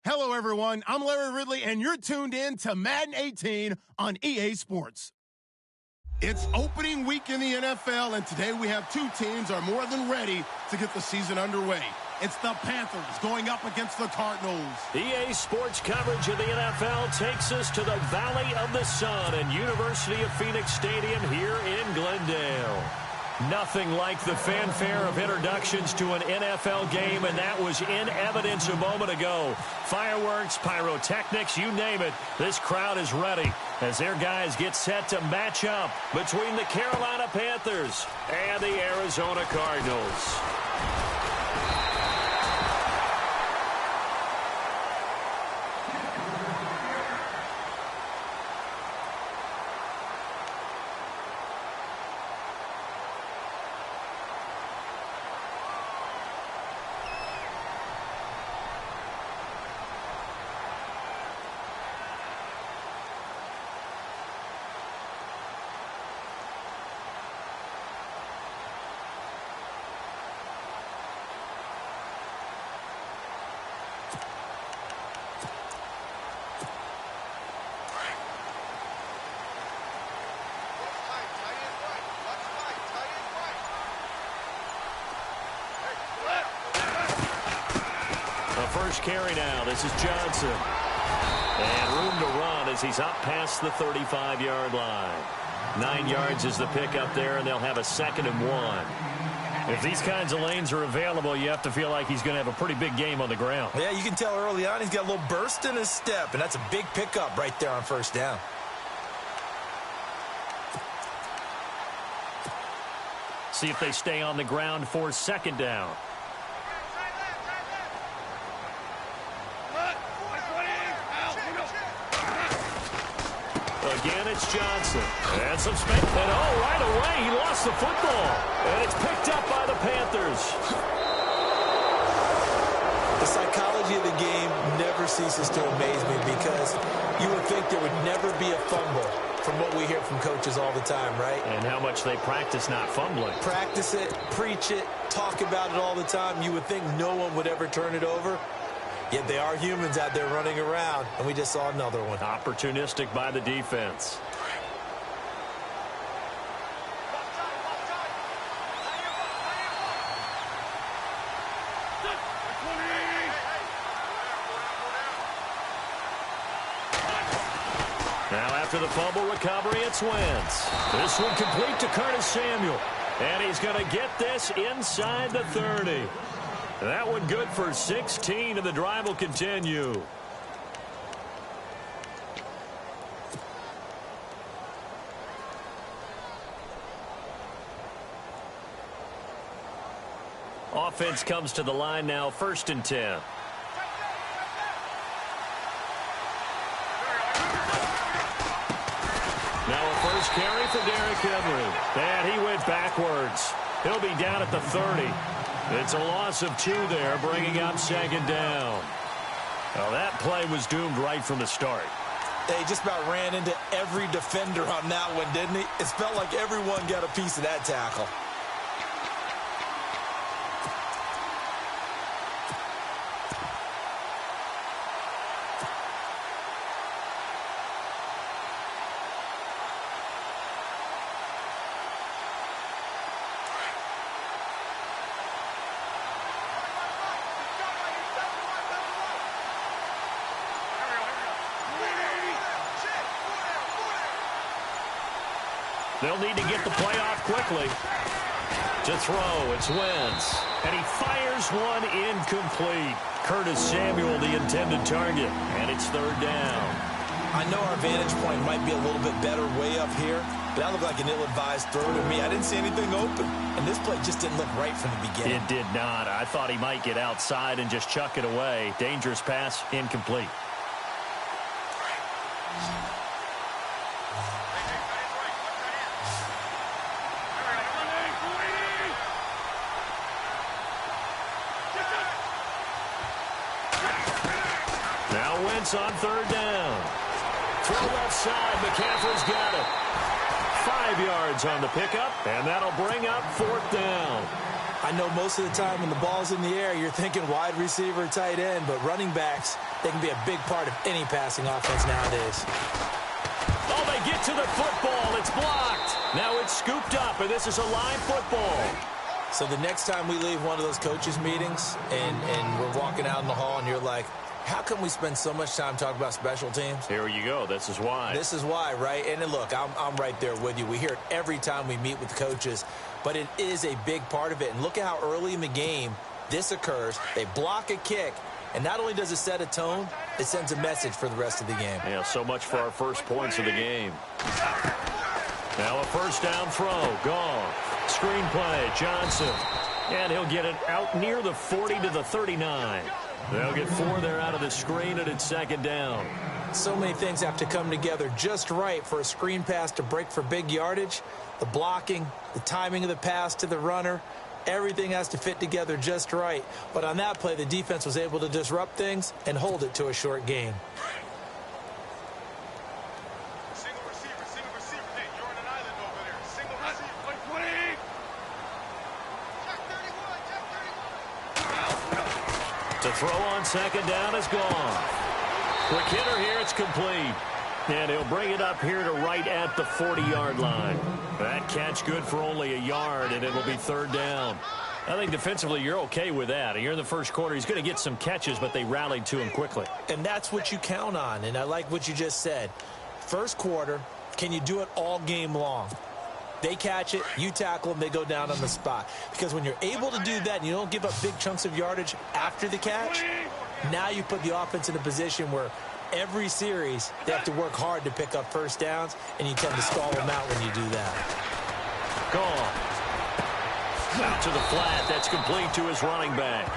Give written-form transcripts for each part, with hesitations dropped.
Hello, everyone. I'm Larry Ridley, and you're tuned in to Madden 18 on EA Sports. It's opening week in the NFL, and today we have two teams are more than ready to get the season underway. It's the Panthers going up against the Cardinals. EA Sports coverage of the NFL takes us to the Valley of the Sun and University of Phoenix Stadium here in Glendale. Nothing like the fanfare of introductions to an NFL game, and that was in evidence a moment ago. Fireworks, pyrotechnics, you name it. This crowd is ready as their guys get set to match up between the Carolina Panthers and the Arizona Cardinals. First carry now. This is Johnson. And room to run as he's up past the 35-yard line. 9 yards is the pickup there, and they'll have a 2nd and 1. If these kinds of lanes are available, you have to feel like he's going to have a pretty big game on the ground. Yeah, you can tell early on he's got a little burst in his step, and that's a big pickup right there on first down. See if they stay on the ground for 2nd down. Again, it's Johnson. And some space. And right away, he lost the football. And it's picked up by the Panthers. The psychology of the game never ceases to amaze me because you would think there would never be a fumble from what we hear from coaches all the time, right? And how much they practice not fumbling. Practice it, preach it, talk about it all the time. You would think no one would ever turn it over. Yet they are humans out there running around, and we just saw another one. Opportunistic by the defense. Now after the fumble recovery, it's Wentz. This one complete to Curtis Samuel. And he's going to get this inside the 30. That one good for 16, and the drive will continue. Offense comes to the line now, 1st and 10. Now a first carry for Derrick Henry. And he went backwards. He'll be down at the 30. It's a loss of 2 there, bringing up 2nd down. Well, that play was doomed right from the start. They just about ran into every defender on that one, didn't he? It felt like everyone got a piece of that tackle. They'll need to get the play off quickly. To throw, it's Wentz. And he fires one incomplete. Curtis Samuel, the intended target. And it's 3rd down. I know our vantage point might be a little bit better way up here, but that looked like an ill-advised throw to me. I didn't see anything open. And this play just didn't look right from the beginning. It did not. I thought he might get outside and just chuck it away. Dangerous pass, incomplete. Wentz on 3rd down. Throw left side. McCaffrey's got it. 5 yards on the pickup, and that'll bring up 4th down. I know most of the time when the ball's in the air, you're thinking wide receiver, tight end, but running backs, they can be a big part of any passing offense nowadays. Oh, they get to the football. It's blocked. Now it's scooped up, and this is a live football. So the next time we leave one of those coaches' meetings and we're walking out in the hall and you're like, how come we spend so much time talking about special teams? Here you go. This is why. This is why, right? And look, I'm right there with you. We hear it every time we meet with coaches, but it is a big part of it. And look at how early in the game this occurs. They block a kick, and not only does it set a tone, it sends a message for the rest of the game. Yeah, so much for our first points of the game. Now a first down throw. Gone. Screen play. Johnson. And he'll get it out near the 40 to the 39. They'll get 4 there out of the screen, and it's second down. So many things have to come together just right for a screen pass to break for big yardage. The blocking, the timing of the pass to the runner, everything has to fit together just right. But on that play, the defense was able to disrupt things and hold it to a short gain. Single receiver. Hey, you're on an island over there. Single receiver. To throw on second down is gone. Quick hitter here, it's complete. And he'll bring it up here to right at the 40-yard line. That catch good for only a yard, and it'll be third down. I think defensively you're okay with that. Here in the first quarter, he's going to get some catches, but they rallied to him quickly. And that's what you count on, and I like what you just said. First quarter, can you do it all game long? They catch it, you tackle them, they go down on the spot. Because when you're able to do that and you don't give up big chunks of yardage after the catch, now you put the offense in a position where every series they have to work hard to pick up first downs, and you tend to stall them out when you do that. Gone. Out to the flat. That's complete to his running back.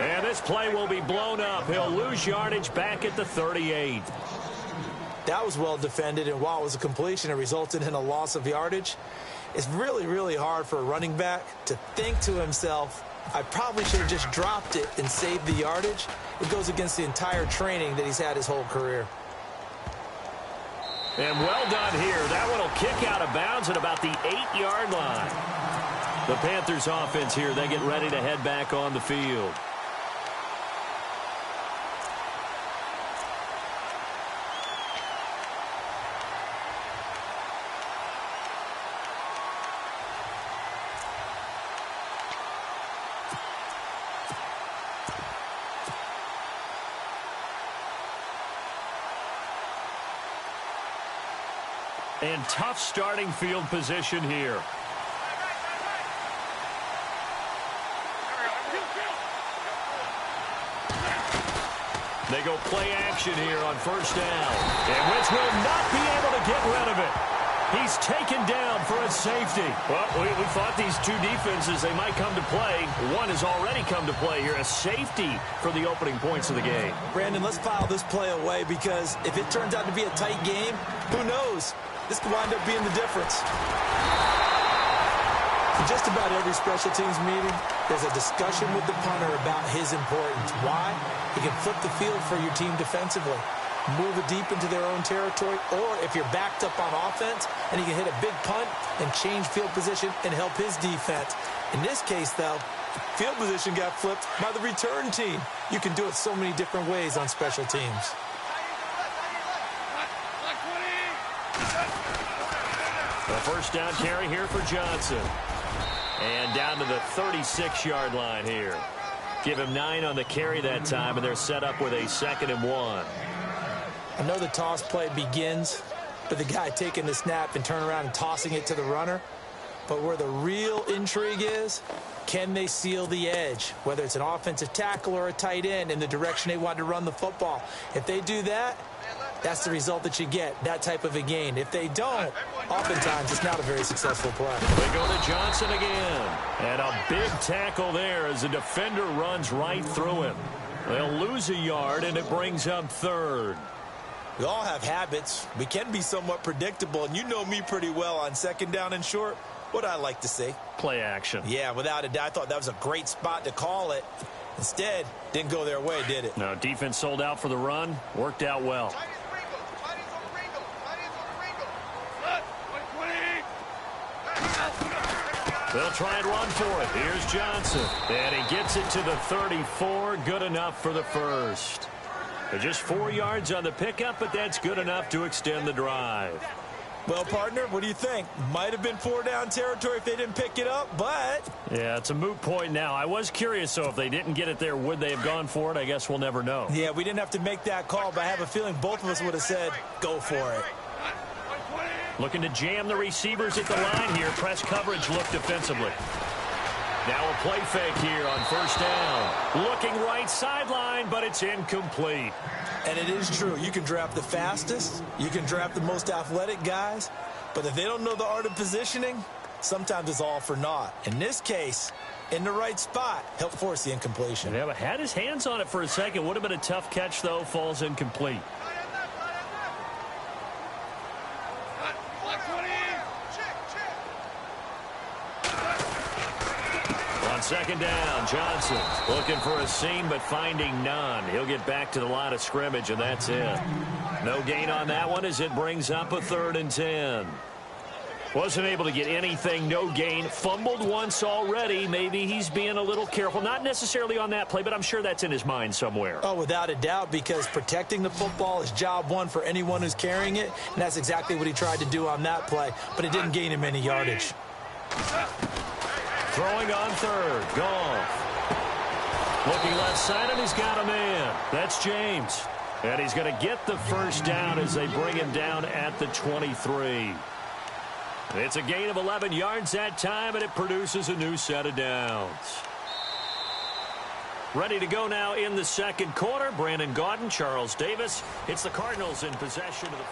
And this play will be blown up. He'll lose yardage back at the 38. That was well defended, and while it was a completion, it resulted in a loss of yardage. It's really, really hard for a running back to think to himself, I probably should have just dropped it and saved the yardage. It goes against the entire training that he's had his whole career. And well done here. That one will kick out of bounds at about the 8-yard line. The Panthers offense here, they get ready to head back on the field. And tough starting field position here. They go play action here on first down. And Wentz will not be able to get rid of it. He's taken down for a safety. Well, we thought these two defenses, they might come to play. One has already come to play here. A safety for the opening points of the game. Brandon, let's file this play away, because if it turns out to be a tight game, who knows? This could wind up being the difference. In just about every special teams meeting, there's a discussion with the punter about his importance. Why? He can flip the field for your team defensively, move it deep into their own territory, or if you're backed up on offense, and he can hit a big punt and change field position and help his defense. In this case, though, field position got flipped by the return team. You can do it so many different ways on special teams. The first down carry here for Johnson. And down to the 36-yard line here. Give him 9 on the carry that time, and they're set up with a 2nd and 1. I know the toss play begins with the guy taking the snap and turning around and tossing it to the runner. But where the real intrigue is, can they seal the edge, whether it's an offensive tackle or a tight end, in the direction they want to run the football? If they do that, that's the result that you get, that type of a gain. If they don't, oftentimes it's not a very successful play. They go to Johnson again. And a big tackle there as the defender runs right through him. They'll lose a yard, and it brings up 3rd. We all have habits. We can be somewhat predictable, and you know me pretty well on 2nd down and short. What I like to see. Play action. Yeah, without a doubt. I thought that was a great spot to call it. Instead, didn't go their way, did it? No, defense sold out for the run. Worked out well. They'll try and run for it. Here's Johnson. And he gets it to the 34. Good enough for the first. They're just 4 yards on the pickup, but that's good enough to extend the drive. Well, partner, what do you think? Might have been 4-down territory if they didn't pick it up, but... Yeah, it's a moot point now. I was curious, so if they didn't get it there, would they have gone for it? I guess we'll never know. Yeah, we didn't have to make that call, but I have a feeling both of us would have said, go for it. Looking to jam the receivers at the line here. Press coverage look defensively. Now a play fake here on first down. Looking right sideline, but it's incomplete. And it is true. You can draft the fastest. You can draft the most athletic guys. But if they don't know the art of positioning, sometimes it's all for naught. In this case, in the right spot, help force the incompletion. Yeah, but had his hands on it for a second. Would have been a tough catch, though. Falls incomplete. On second down, Johnson looking for a seam but finding none. He'll get back to the line of scrimmage, and that's it. No gain on that one as it brings up a 3rd and 10. Wasn't able to get anything, no gain. Fumbled once already. Maybe he's being a little careful. Not necessarily on that play, but I'm sure that's in his mind somewhere. Oh, without a doubt, because protecting the football is job one for anyone who's carrying it, and that's exactly what he tried to do on that play, but it didn't gain him any yardage. Throwing on 3rd. Goff. Looking left side, and he's got a man. That's James. And he's going to get the first down as they bring him down at the 23. It's a gain of 11 yards that time, and it produces a new set of downs. Ready to go now in the second quarter. Brandon Gaudin, Charles Davis. It's the Cardinals in possession of the...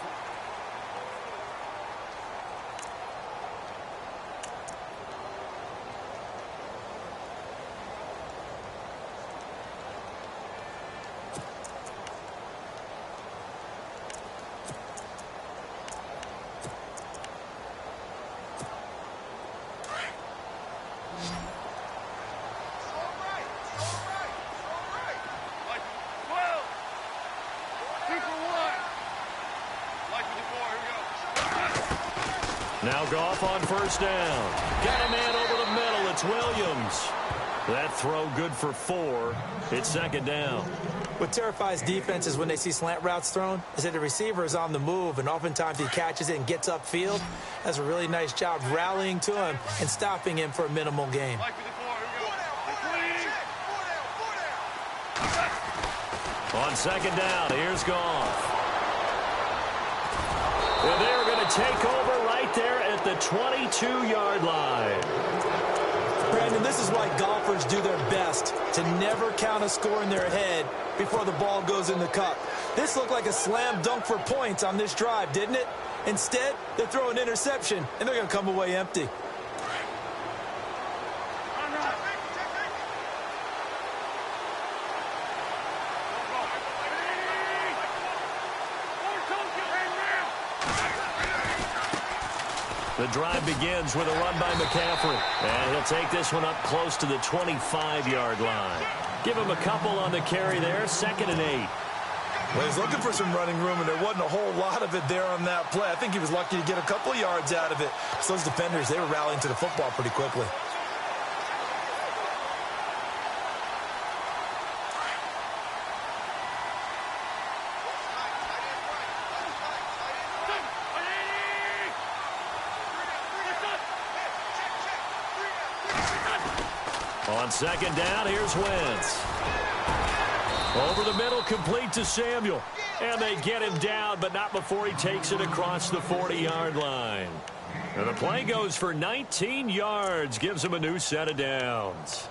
Now Goff on first down. Got a man over the middle. It's Williams. That throw good for 4. It's second down. What terrifies defenses when they see slant routes thrown is that the receiver is on the move, and oftentimes he catches it and gets upfield. That's a really nice job rallying to him and stopping him for a minimal gain. On second down, here's Goff. And they're going to take over right there at the 22-yard line. Brandon, this is why golfers do their best to never count a score in their head before the ball goes in the cup. This looked like a slam dunk for points on this drive, didn't it? Instead, they throw an interception, and they're going to come away empty. The drive begins with a run by McCaffrey. And he'll take this one up close to the 25-yard line. Give him a couple on the carry there. 2nd and 8. Well, he's looking for some running room, and there wasn't a whole lot of it there on that play. I think he was lucky to get a couple of yards out of it. So those defenders, they were rallying to the football pretty quickly. On second down, here's Wentz. Over the middle, complete to Samuel. And they get him down, but not before he takes it across the 40-yard line. And the play goes for 19 yards, gives him a new set of downs.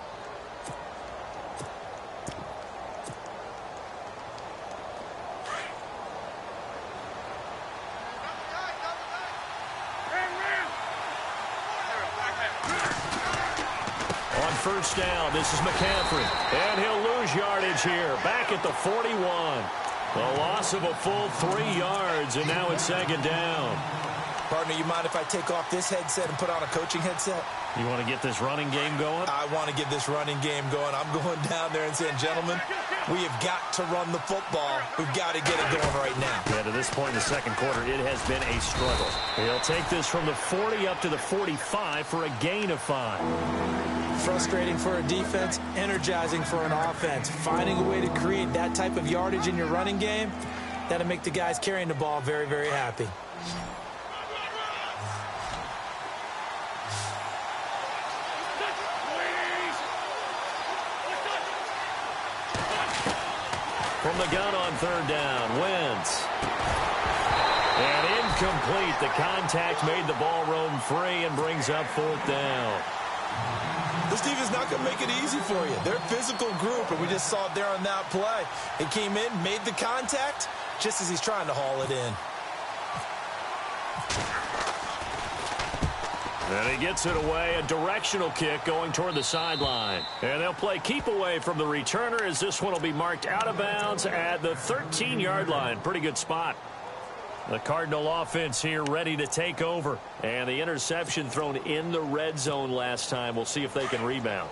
First down, this is McCaffrey, and he'll lose yardage here, back at the 41. A loss of a full 3 yards, and now it's second down. Partner, you mind if I take off this headset and put on a coaching headset? You want to get this running game going? I want to get this running game going. I'm going down there and saying, gentlemen, we have got to run the football. We've got to get it going right now. Yeah, to this point in the second quarter, it has been a struggle. He'll take this from the 40 up to the 45 for a gain of 5. Frustrating for a defense, energizing for an offense. Finding a way to create that type of yardage in your running game, that'll make the guys carrying the ball very, very happy. From the gun on third down, Wentz. And incomplete. The contact made the ball roam free and brings up fourth down. This defense is not going to make it easy for you. They're a physical group, and we just saw it there on that play. He came in, made the contact, just as he's trying to haul it in. And he gets it away, a directional kick going toward the sideline. And they'll play keep away from the returner as this one will be marked out of bounds at the 13-yard line. Pretty good spot. The Cardinal offense here ready to take over. And the interception thrown in the red zone last time. We'll see if they can rebound.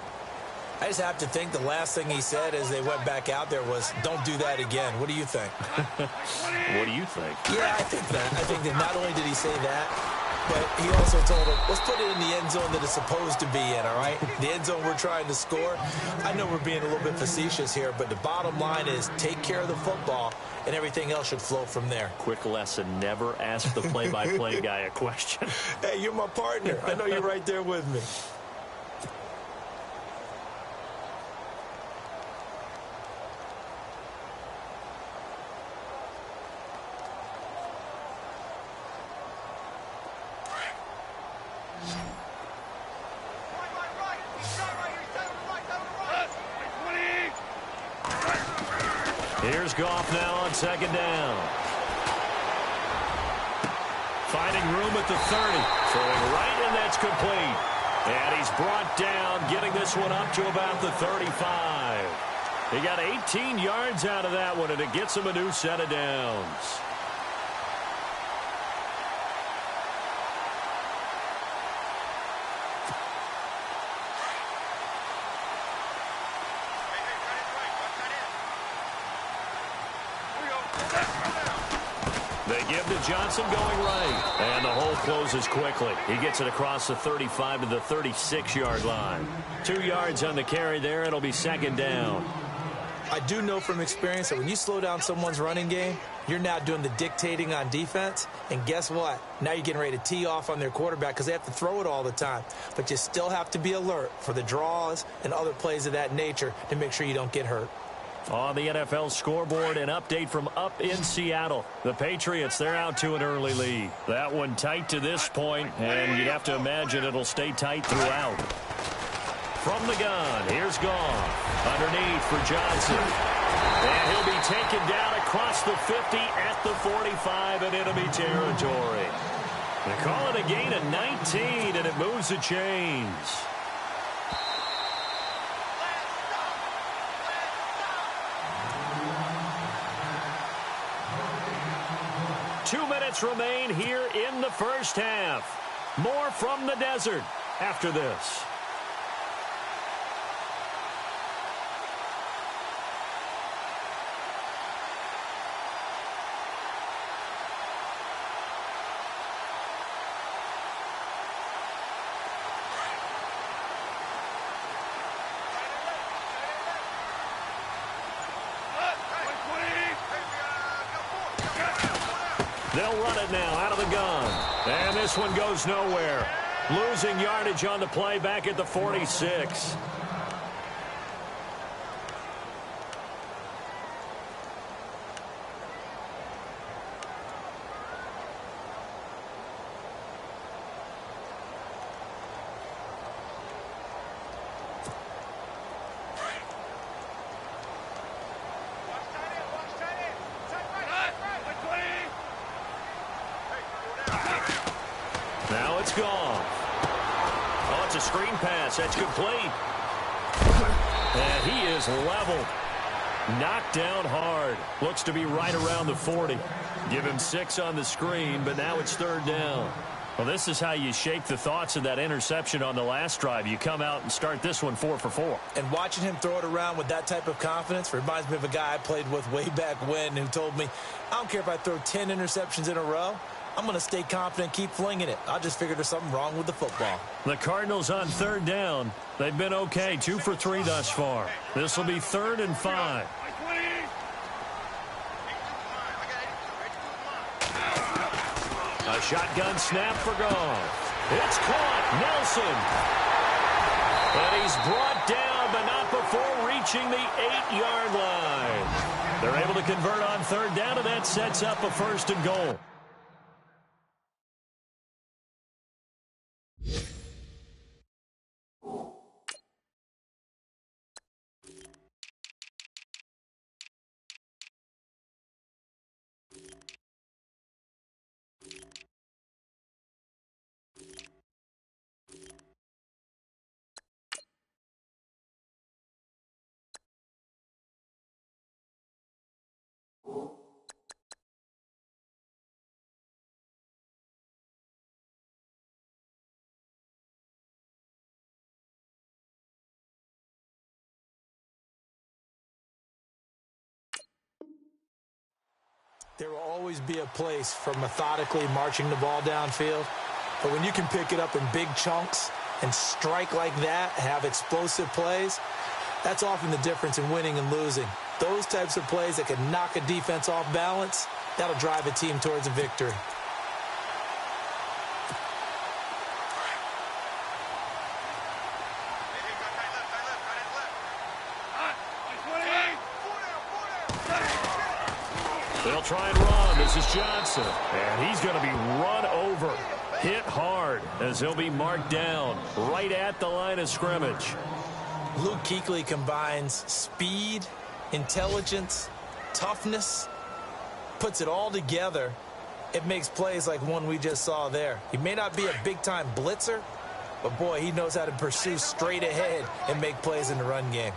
I just have to think the last thing he said as they went back out there was, don't do that again. What do you think? What do you think? Yeah, I think that. I think that not only did he say that, but he also told him, let's put it in the end zone that it's supposed to be in, all right? The end zone we're trying to score. I know we're being a little bit facetious here, but the bottom line is take care of the football, and everything else should flow from there. Quick lesson, never ask the play-by-play guy a question. Hey, you're my partner. I know you're right there with me. Here's Goff now on second down. Finding room at the 30. Throwing right, and that's complete. And he's brought down, getting this one up to about the 35. He got 18 yards out of that one, and it gets him a new set of downs. They give to Johnson going right. And the hole closes quickly. He gets it across the 35 to the 36-yard line. 2 yards on the carry there. It'll be second down. I do know from experience that when you slow down someone's running game, you're now doing the dictating on defense. And guess what? Now you're getting ready to tee off on their quarterback because they have to throw it all the time. But you still have to be alert for the draws and other plays of that nature to make sure you don't get hurt. On the NFL scoreboard, an update from up in Seattle. The Patriots, they're out to an early lead. That one tight to this point, and you'd have to imagine it'll stay tight throughout. From the gun, here's Goff. Underneath for Johnson. And he'll be taken down across the 50 at the 45 in enemy territory. They call it a gain of 19, and it moves the chains. Two minutes remain here in the first half. More from the desert after this. They'll run it now out of the gun. And this one goes nowhere. Losing yardage on the play back at the 46. Now it's gone. Oh, it's a screen pass. That's complete. And he is leveled. Knocked down hard. Looks to be right around the 40. Give him 6 on the screen, but now it's third down. Well, this is how you shake the thoughts of that interception on the last drive. You come out and start this one 4 for 4. And watching him throw it around with that type of confidence reminds me of a guy I played with way back when who told me, I don't care if I throw 10 interceptions in a row. I'm going to stay confident, keep flinging it. I just figured there's something wrong with the football. The Cardinals on third down. They've been okay, 2 for 3 thus far. This will be 3rd and 5. A shotgun snap for Goff. It's caught. Nelson. And he's brought down, but not before reaching the 8-yard line. They're able to convert on third down, and that sets up a 1st and goal. There will always be a place for methodically marching the ball downfield. But when you can pick it up in big chunks and strike like that, have explosive plays, that's often the difference in winning and losing. Those types of plays that can knock a defense off balance, that'll drive a team towards a victory. They'll try and run. This is Johnson. And he's going to be run over. Hit hard as he'll be marked down right at the line of scrimmage. Luke Kuechly combines speed, intelligence, toughness, puts it all together. It makes plays like one we just saw there. He may not be a big-time blitzer, but, boy, he knows how to pursue straight ahead and make plays in the run game.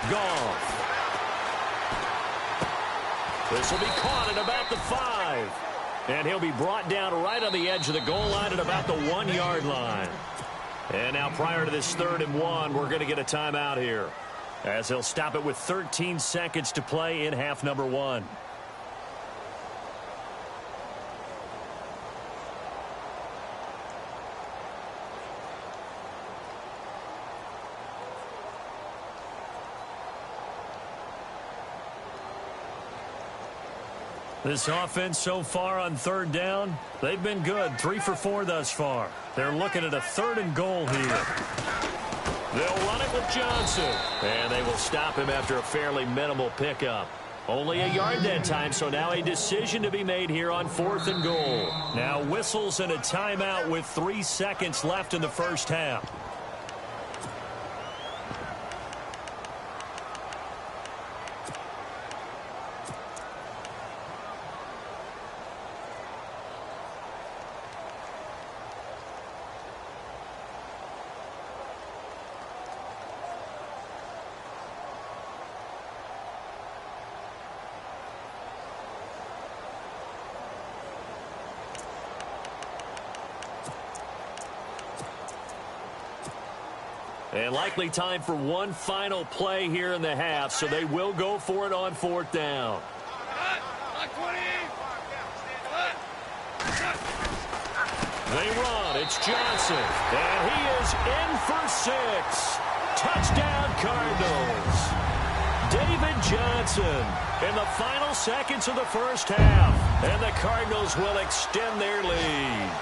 Goff. This will be caught at about the 5. And he'll be brought down right on the edge of the goal line at about the 1-yard line. And now prior to this 3rd and 1, we're going to get a timeout here, as he'll stop it with 13 seconds to play in half number 1. This offense so far on third down, they've been good. 3 for 4 thus far. They're looking at a 3rd and goal here. They'll run it with Johnson. And they will stop him after a fairly minimal pickup. Only a yard that time, so now a decision to be made here on 4th and goal. Now whistles and a timeout with 3 seconds left in the first half. And likely time for one final play here in the half, so they will go for it on 4th down. They run. It's Johnson. And he is in for 6. Touchdown, Cardinals. David Johnson in the final seconds of the first half. And the Cardinals will extend their lead.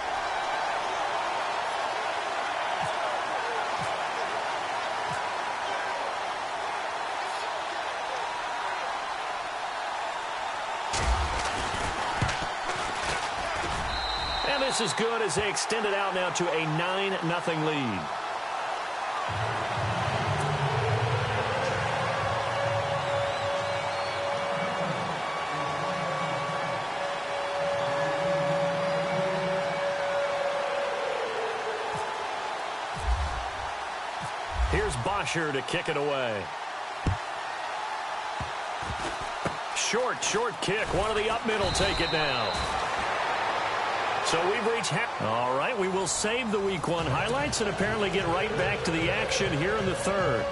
This is good as they extend it out now to a 9-0 lead. Here's Bosher to kick it away. Short kick. One of the up middle take it now. So we've reached half. All right, we will save the Week 1 highlights and apparently get right back to the action here in the third.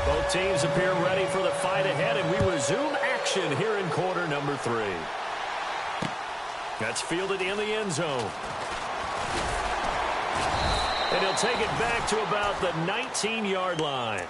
Both teams appear ready for the fight ahead, and we resume action here in quarter number 3. That's fielded in the end zone. And he'll take it back to about the 19-yard line.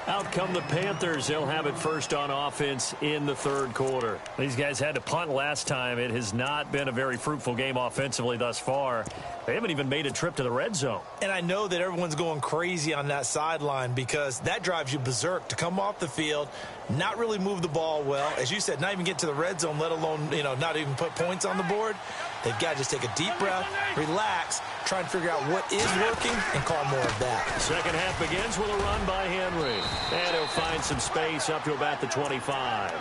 Out come the Panthers. They'll have it first on offense in the third quarter. These guys had to punt last time. It has not been a very fruitful game offensively thus far. They haven't even made a trip to the red zone. And I know that everyone's going crazy on that sideline because that drives you berserk to come off the field, not really move the ball well. As you said, not even get to the red zone, let alone, not even put points on the board. They've got to just take a deep breath, relax, try and figure out what is working, and call more of that. Second half begins with a run by Henry. And he'll find some space up to about the 25.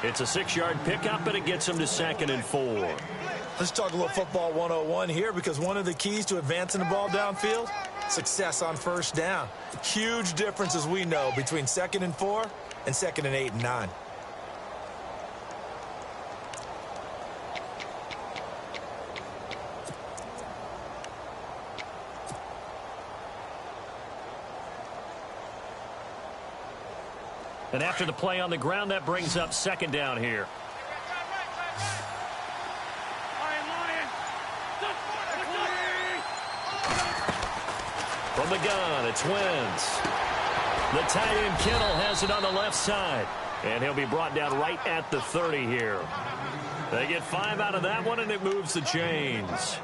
It's a 6-yard pickup, and it gets him to 2nd and 4. Let's talk a little football 101 here, because one of the keys to advancing the ball downfield, success on first down. Huge difference, as we know, between 2nd and 4 and 2nd and 8 and 9. And after the play on the ground, that brings up 2nd down here. From the gun, it's Wentz. The tight end Kittle has it on the left side. And he'll be brought down right at the 30 here. They get 5 out of that one, and it moves the chains.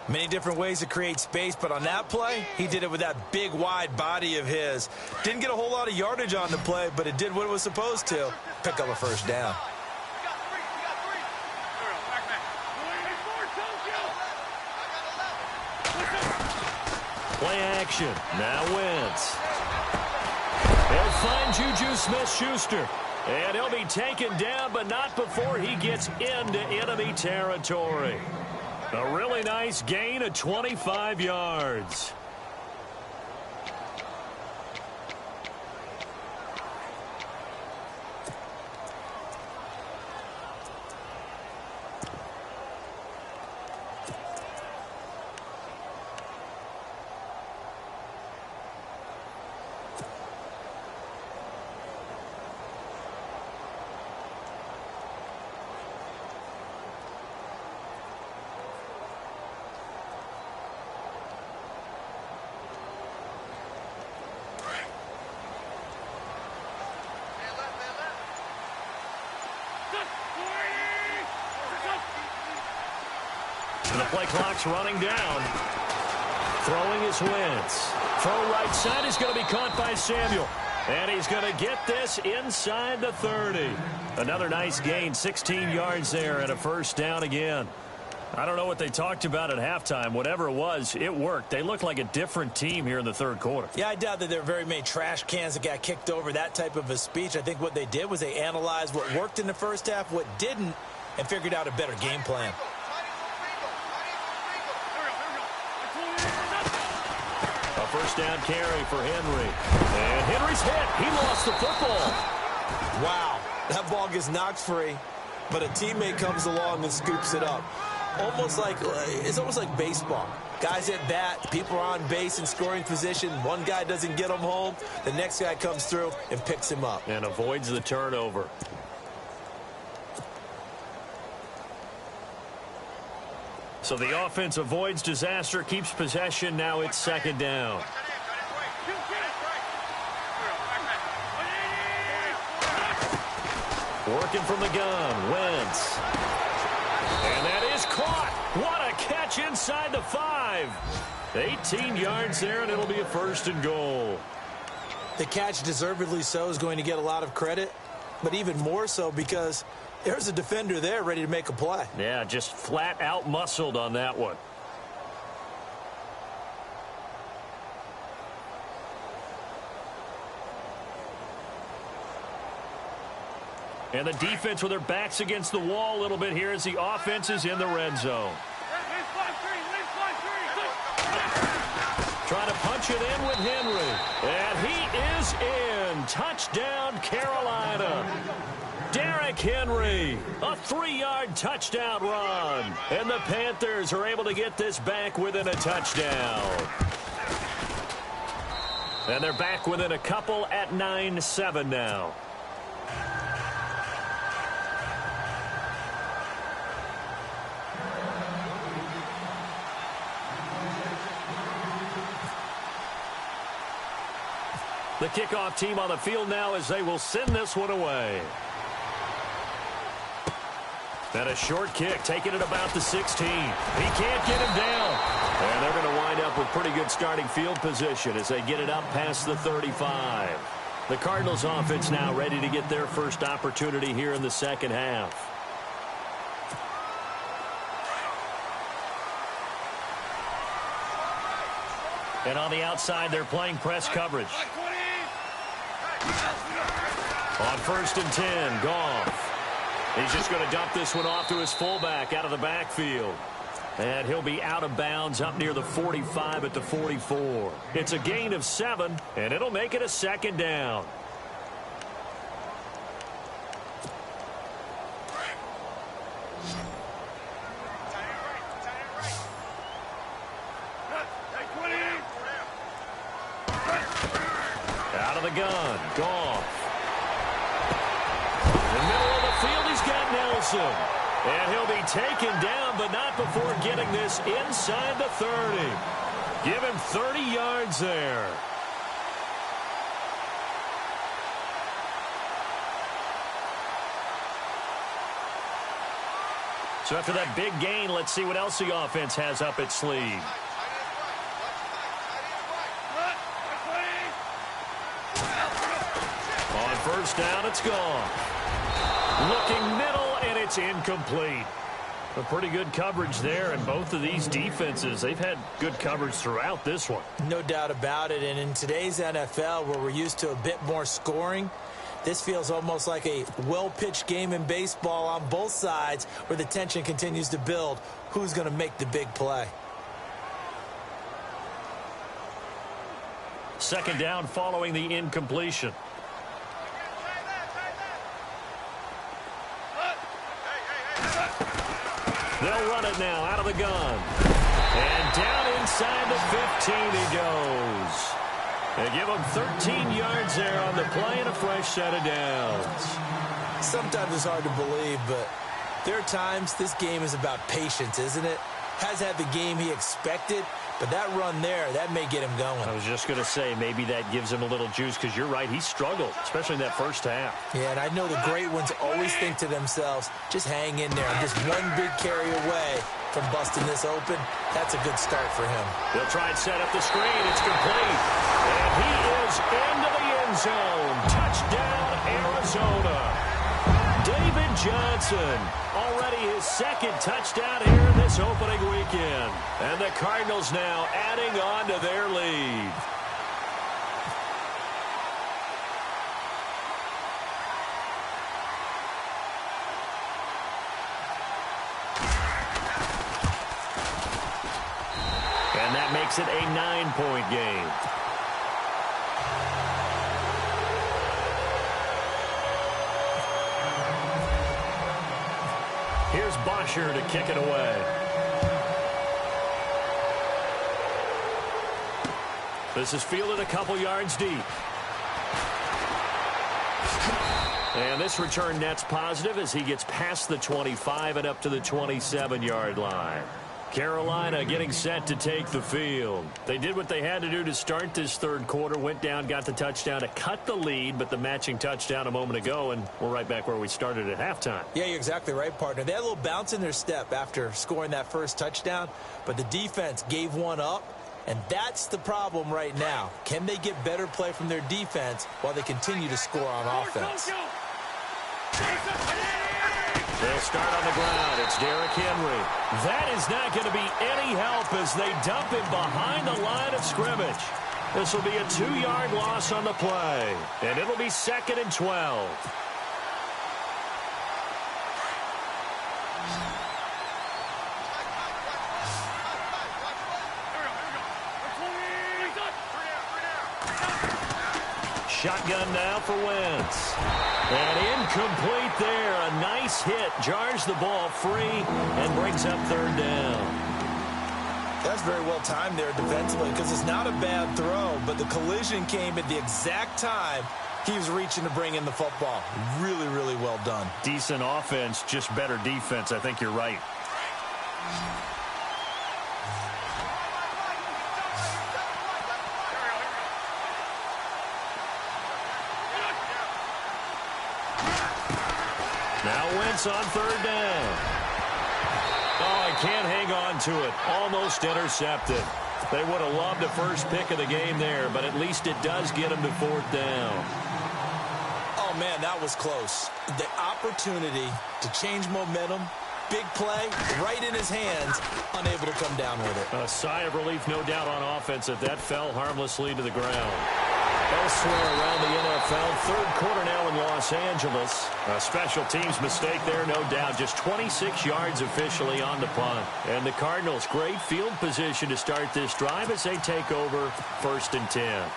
Many different ways to create space, but on that play, he did it with that big, wide body of his. Didn't get a whole lot of yardage on the play, but it did what it was supposed to. Pick up a first down. Play action. Now Wentz. They'll find Juju Smith-Schuster. And he'll be taken down, but not before he gets into enemy territory. A really nice gain of 25 yards. And the play clock's running down. Throwing is Wentz. Throw right side is going to be caught by Samuel. And he's going to get this inside the 30. Another nice gain, 16 yards there and a first down again. I don't know what they talked about at halftime. Whatever it was, it worked. They look like a different team here in the third quarter. Yeah, I doubt that there were very many trash cans that got kicked over, that type of a speech. I think what they did was they analyzed what worked in the first half, what didn't, and figured out a better game plan. A first down carry for Henry. And Henry's hit. He lost the football. Wow, that ball gets knocked free, but a teammate comes along and scoops it up. It's almost like baseball. Guys at bat, people are on base in scoring position. One guy doesn't get him home. The next guy comes through and picks him up. And avoids the turnover. So the offense avoids disaster, keeps possession. Now it's second down. Working from the gun, Wentz. And that is caught. What a catch inside the 5. 18 yards there, and it'll be a first and goal. The catch, deservedly so, is going to get a lot of credit, but even more so because there's a defender there ready to make a play. Yeah, just flat out muscled on that one. And the defense with their backs against the wall a little bit here as the offense is in the red zone. launch it in with Henry. And he is in. Touchdown, Carolina. Derrick Henry, a 3-yard touchdown run. And the Panthers are able to get this back within a touchdown. And they're back within a couple at 9-7 now. The kickoff team on the field now as they will send this one away. And a short kick, taking it about the 16. He can't get him down. And they're going to wind up with pretty good starting field position as they get it up past the 35. The Cardinals offense now ready to get their first opportunity here in the second half. And on the outside, they're playing press coverage. On 1st and 10, Goff. He's just going to dump this one off to his fullback out of the backfield. And he'll be out of bounds up near the 45 at the 44. It's a gain of 7, and it'll make it a second down. Out of the gun, Goff. In the middle of the field, he's got Nelson. And he'll be taken down, but not before getting this inside the 30. Give him 30 yards there. So after that big gain, let's see what else the offense has up its sleeve. On 1st down, it's gone. Looking middle, and it's incomplete. A pretty good coverage there, and both of these defenses, they've had good coverage throughout this one. No doubt about it, and in today's NFL, where we're used to a bit more scoring, this feels almost like a well-pitched game in baseball on both sides where the tension continues to build. Who's going to make the big play? Second down following the incompletion. They'll run it now out of the gun. And down inside the 15 he goes. They give him 13 yards there on the play and a fresh set of downs. Sometimes it's hard to believe, but there are times this game is about patience, isn't it? Has had the game he expected, but that run there, that may get him going. I was just going to say, maybe that gives him a little juice, because you're right, he struggled, especially in that first half. Yeah, and I know the great ones always think to themselves, just hang in there. I'm just one big carry away from busting this open. That's a good start for him. They'll try and set up the screen. It's complete. And he is into the end zone. Touchdown, Arizona. David Johnson, already his second touchdown here in this opening weekend. And the Cardinals now adding on to their lead. And that makes it a 9-point game. Here's Bosher to kick it away. This is fielded a couple yards deep. And this return net's positive as he gets past the 25 and up to the 27-yard line. Carolina getting set to take the field. They did what they had to do to start this third quarter, went down, got the touchdown to cut the lead, but the matching touchdown a moment ago, and we're right back where we started at halftime. Yeah, you're exactly right, partner. They had a little bounce in their step after scoring that first touchdown, but the defense gave one up, and that's the problem right now. Can they get better play from their defense while they continue to score on offense? They'll start on the ground. It's Derrick Henry. That is not going to be any help as they dump him behind the line of scrimmage. This will be a 2-yard loss on the play, and it'll be 2nd and 12. Shotgun now for Wentz. And incomplete there. A nice hit. Jars the ball free and brings up third down. That's very well timed there defensively because it's not a bad throw, but the collision came at the exact time he was reaching to bring in the football. Really, really well done. Decent offense, just better defense. I think you're right. Now Wentz on third down. Oh, he can't hang on to it. Almost intercepted. They would have loved the first pick of the game there, but at least it does get him to fourth down. Oh, man, that was close. The opportunity to change momentum, big play, right in his hands, unable to come down with it. A sigh of relief, no doubt, on offense if that fell harmlessly to the ground. Elsewhere around the NFL, third quarter now in Los Angeles. A special teams mistake there, no doubt. Just 26 yards officially on the punt. And the Cardinals, great field position to start this drive as they take over 1st and 10.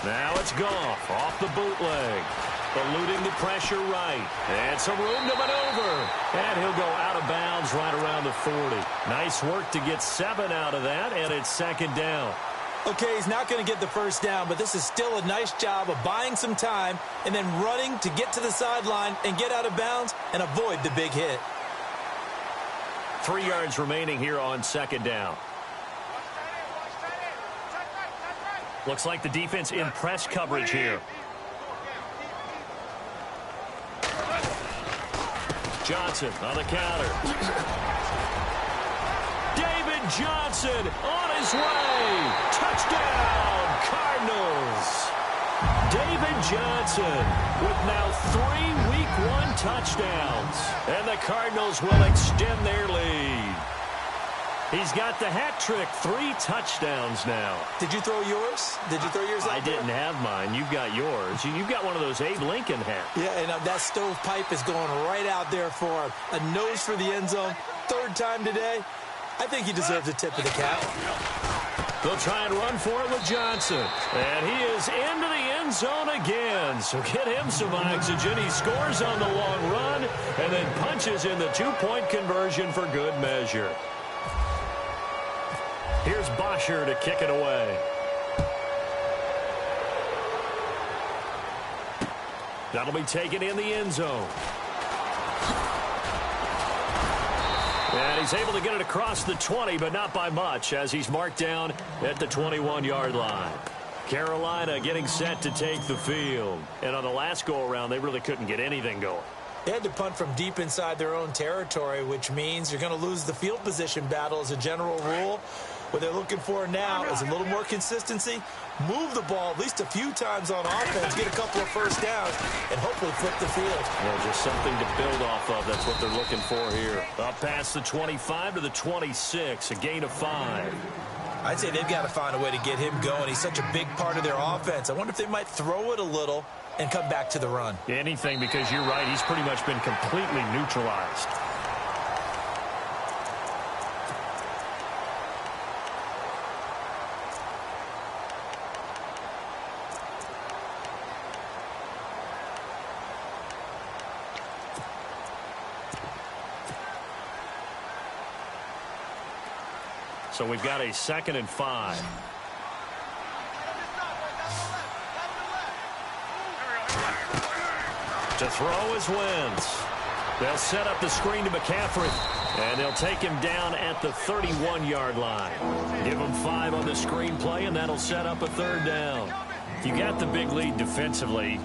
Now it's Goff off the bootleg. Eluding the pressure right. And some room to maneuver. And he'll go out of bounds right around the 40. Nice work to get 7 out of that, and it's second down. Okay, he's not going to get the first down, but this is still a nice job of buying some time and then running to get to the sideline and get out of bounds and avoid the big hit. 3 yards remaining here on second down. Looks like the defense in press coverage here. Johnson on the counter. David Johnson on his way. Touchdown, Cardinals. David Johnson with now 3 Week 1 touchdowns. And the Cardinals will extend their lead. He's got the hat trick, 3 touchdowns now. Did you throw yours? Did you throw yours out I didn't have mine. You've got yours. You've got one of those Abe Lincoln hats. Yeah, and that stovepipe is going right out there for him. A nose for the end zone. 3rd time today. I think he deserves a tip of the cap. They'll try and run for it with Johnson. And he is into the end zone again. So get him some oxygen. He scores on the long run and then punches in the 2-point conversion for good measure. Here's Bosher to kick it away. That'll be taken in the end zone. And he's able to get it across the 20, but not by much, as he's marked down at the 21-yard line. Carolina getting set to take the field. And on the last go-around, they really couldn't get anything going. They had to punt from deep inside their own territory, which means you're going to lose the field position battle as a general rule. What they're looking for now is a little more consistency, move the ball at least a few times on offense, get a couple of first downs, and hopefully flip the field. Yeah, just something to build off of. That's what they're looking for here. Up past the 25 to the 26, a gain of 5. I'd say they've got to find a way to get him going. He's such a big part of their offense. I wonder if they might throw it a little and come back to the run. Anything, because you're right. He's pretty much been completely neutralized. So we've got a 2nd and 5. To throw is Wentz. They'll set up the screen to McCaffrey. And they'll take him down at the 31-yard line. Give him 5 on the screenplay, and that'll set up a 3rd down. You got the big lead defensively.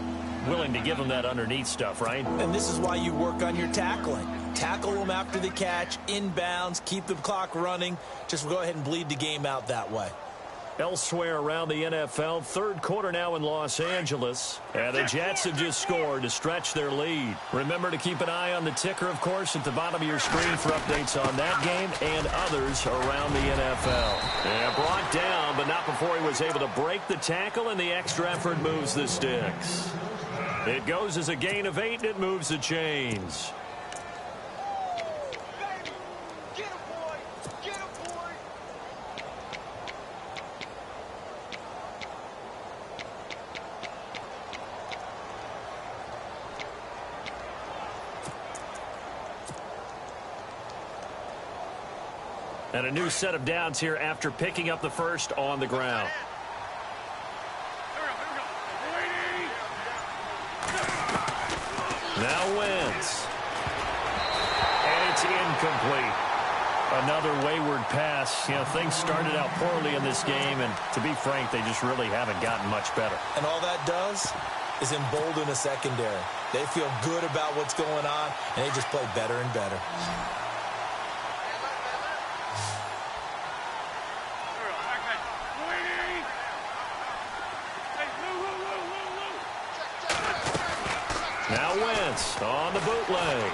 Willing to give him that underneath stuff, right? And this is why you work on your tackling. Tackle them after the catch, inbounds, keep the clock running. Just go ahead and bleed the game out that way. Elsewhere around the NFL, 3rd quarter now in Los Angeles. And the Jets have just scored to stretch their lead. Remember to keep an eye on the ticker, of course, at the bottom of your screen for updates on that game and others around the NFL. And brought down, but not before he was able to break the tackle, and the extra effort moves the sticks. It goes as a gain of 8, and it moves the chains. And a new set of downs here after picking up the first on the ground. Now Wentz. And it's incomplete. Another wayward pass. You know, things started out poorly in this game, and to be frank, they just really haven't gotten much better. And all that does is embolden a secondary. They feel good about what's going on, and they just play better and better. Now Wentz on the bootleg.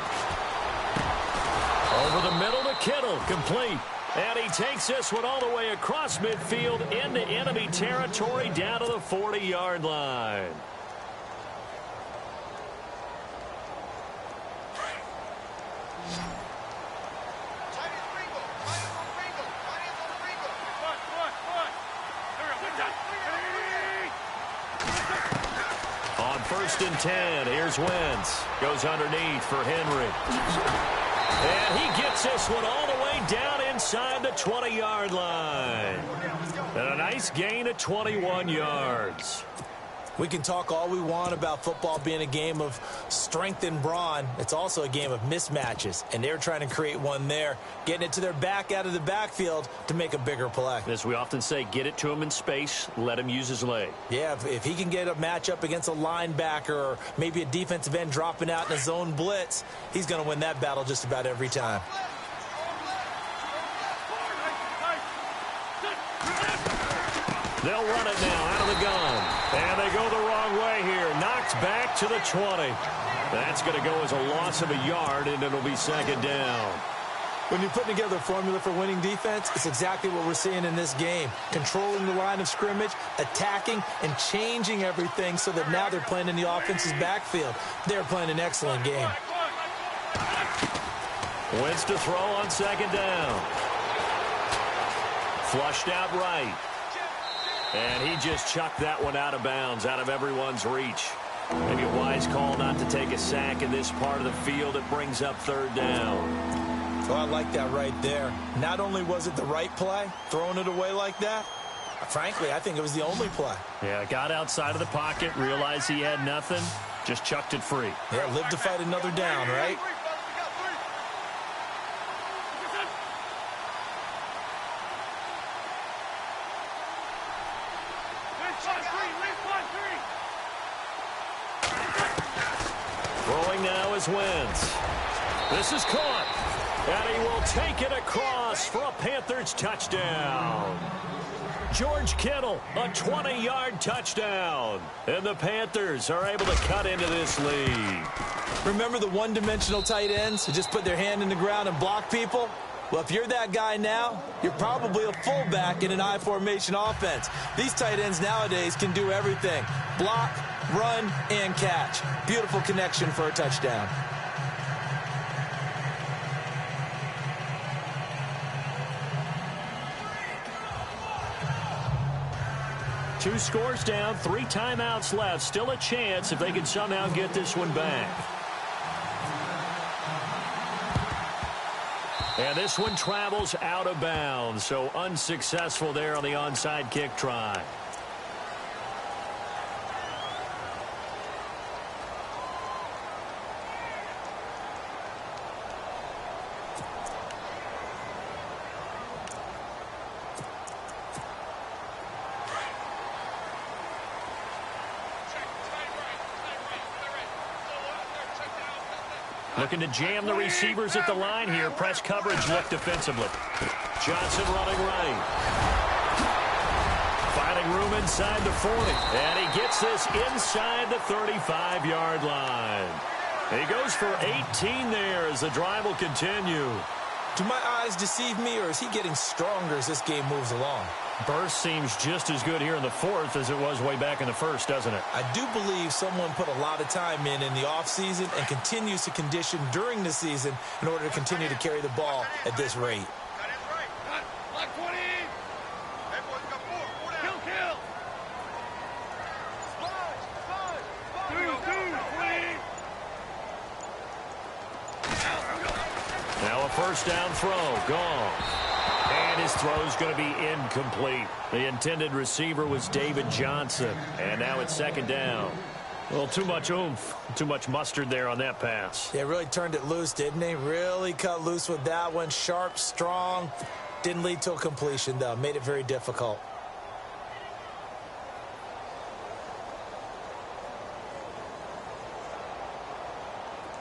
Over the middle to Kittle, complete. And he takes this one all the way across midfield into enemy territory down to the 40-yard line. On 1st and 10, here's Wentz. Goes underneath for Henry. And he gets this one all the way down inside the 20-yard line. And a nice gain of 21 yards. We can talk all we want about football being a game of strength and brawn. It's also a game of mismatches, and they're trying to create one there, getting it to their back out of the backfield to make a bigger play. As we often say, get it to him in space, let him use his leg. Yeah, if he can get a matchup against a linebacker or maybe a defensive end dropping out in a zone blitz, he's going to win that battle just about every time. They'll run it now out of the gun. And they go the wrong way here. Knocked back to the 20. That's going to go as a loss of a yard, and it'll be 2nd down. When you're putting together a formula for winning defense, it's exactly what we're seeing in this game. Controlling the line of scrimmage, attacking, and changing everything so that now they're playing in the offense's backfield. They're playing an excellent game. Wentz to throw on 2nd down. Flushed out right. And he just chucked that one out of bounds, out of everyone's reach. Maybe a wise call not to take a sack in this part of the field. It brings up 3rd down. So I like that right there. Not only was it the right play, throwing it away like that, frankly, I think it was the only play. Yeah, got outside of the pocket, realized he had nothing, just chucked it free. Yeah, live to fight another down, right? Throwing now is Wentz. This is caught. And he will take it across for a Panthers touchdown. George Kittle, a 20-yard touchdown. And the Panthers are able to cut into this lead. Remember the one-dimensional tight ends who just put their hand in the ground and block people? Well, if you're that guy now, you're probably a fullback in an I formation offense. These tight ends nowadays can do everything. Block, run, and catch. Beautiful connection for a touchdown. Two scores down, 3 timeouts left. Still a chance if they can somehow get this one back. And this one travels out of bounds, so unsuccessful there on the onside kick try. Looking to jam the receivers at the line here. Press coverage look defensively. Johnson running right. Finding room inside the 40. And he gets this inside the 35-yard line. He goes for 18 there as the drive will continue. Do my eyes deceive me, or is he getting stronger as this game moves along? Burst seems just as good here in the 4th as it was way back in the 1st, doesn't it? I do believe someone put a lot of time in the offseason and continues to condition during the season in order to continue to carry the ball at this rate. That is right. Black 20. That boy's got 4. Kill. Now a first down throw. Gone. And his throw is going to be incomplete. The intended receiver was David Johnson. And now it's second down. Well, too much oomph, too much mustard there on that pass. Yeah, really turned it loose, didn't he? Really cut loose with that one. Sharp, strong. Didn't lead to a completion, though. Made it very difficult.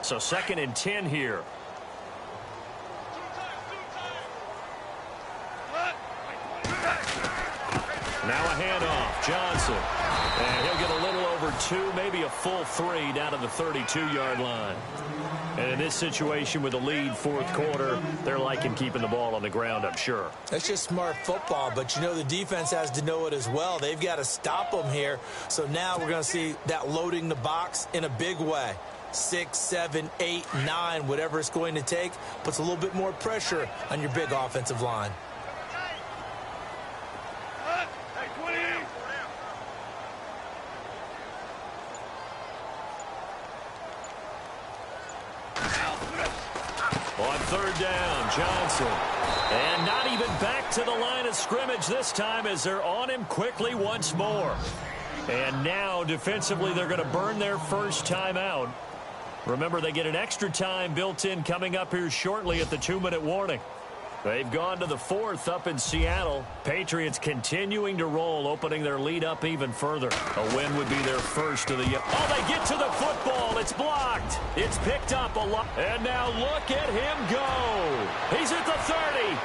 So 2nd and 10 here. Now a handoff. Johnson. And he'll get a little over 2, maybe a full 3 down to the 32-yard line. And in this situation with the lead 4th quarter, they're liking keeping the ball on the ground, I'm sure. That's just smart football, but you know the defense has to know it as well. They've got to stop them here. So now we're going to see that loading the box in a big way. 6, 7, 8, 9, whatever it's going to take, puts a little bit more pressure on your big offensive line. On 3rd down, Johnson. And not even back to the line of scrimmage this time as they're on him quickly once more. And now defensively they're going to burn their first time out. Remember, they get an extra time built in coming up here shortly at the 2-minute warning. They've gone to the 4th up in Seattle. Patriots continuing to roll, opening their lead up even further. A win would be their first of the year. Oh, they get to the football. It's blocked. It's picked up a lot. And now look at him go. He's at the 30.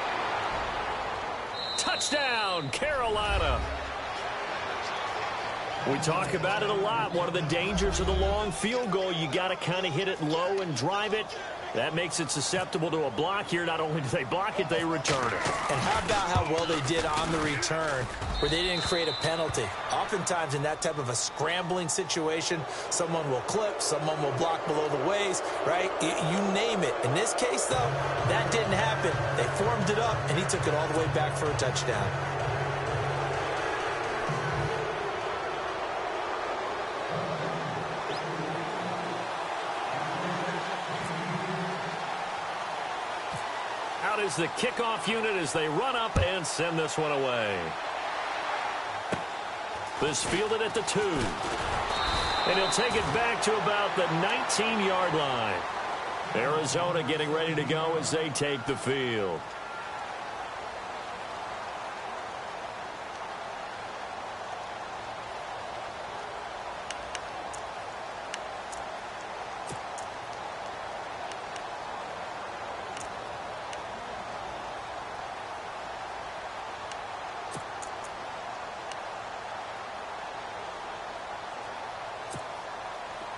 Touchdown, Carolina. We talk about it a lot. One of the dangers of the long field goal, you got to kind of hit it low and drive it. That makes it susceptible to a block here. Not only do they block it, they return it. And how about how well they did on the return where they didn't create a penalty? Oftentimes in that type of a scrambling situation, someone will clip, someone will block below the waist, right? You name it. In this case, though, that didn't happen. They formed it up, and he took it all the way back for a touchdown. Is the kickoff unit as they run up and send this one away. This fielded at the 2. And he'll take it back to about the 19-yard line. Arizona getting ready to go as they take the field.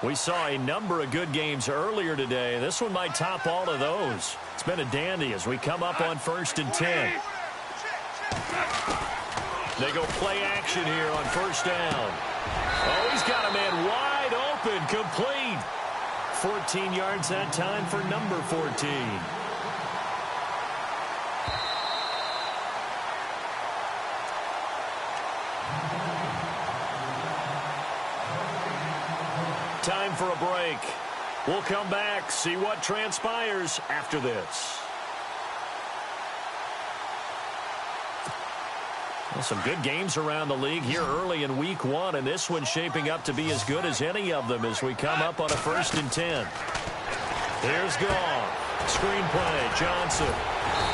We saw a number of good games earlier today. This one might top all of those. It's been a dandy as we come up on 1st and 10. They go play action here on 1st down. Oh, he's got a man wide open, complete. 14 yards that time for number 14. Time for a break. We'll come back, see what transpires after this. Well, some good games around the league here early in week 1, and this one's shaping up to be as good as any of them as we come up on a 1st and 10. Here's Goff. Screen play, Johnson.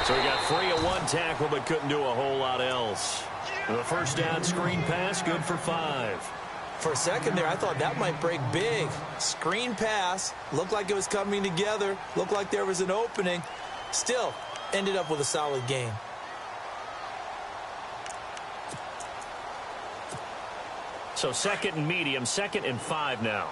So he got free of 1 tackle but couldn't do a whole lot else. The 1st down screen pass, good for 5. For a second there, I thought that might break big. Screen pass. Looked like it was coming together. Looked like there was an opening. Still, ended up with a solid game. So 2nd and medium, 2nd and 5 now.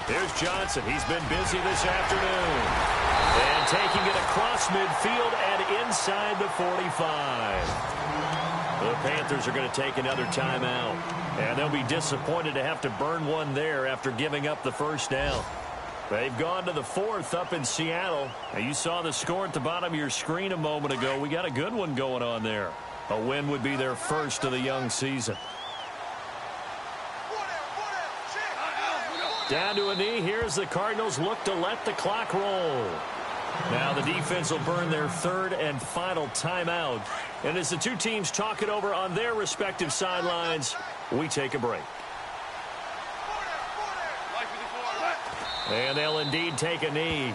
Here's Johnson. He's been busy this afternoon. And taking it across midfield and inside the 45. The Panthers are going to take another timeout. And they'll be disappointed to have to burn one there after giving up the first down. They've gone to the fourth up in Seattle. Now, you saw the score at the bottom of your screen a moment ago. We got a good one going on there. A win would be their first of the young season. Down to a knee. Here's the Cardinals look to let the clock roll. Now the defense will burn their third and final timeout. And as the two teams talk it over on their respective sidelines, we take a break. And they'll indeed take a knee.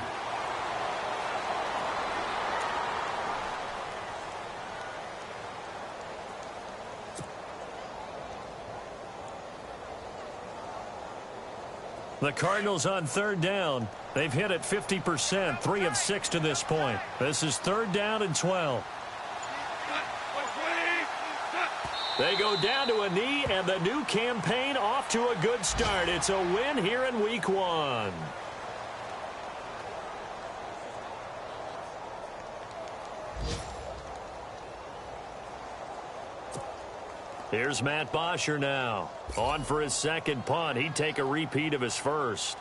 The Cardinals on third down. They've hit it 50%, 3 of 6 to this point. This is third down and 12. They go down to a knee, and the new campaign off to a good start. It's a win here in Week 1. Here's Matt Bosher now. On for his second punt. He'd take a repeat of his first.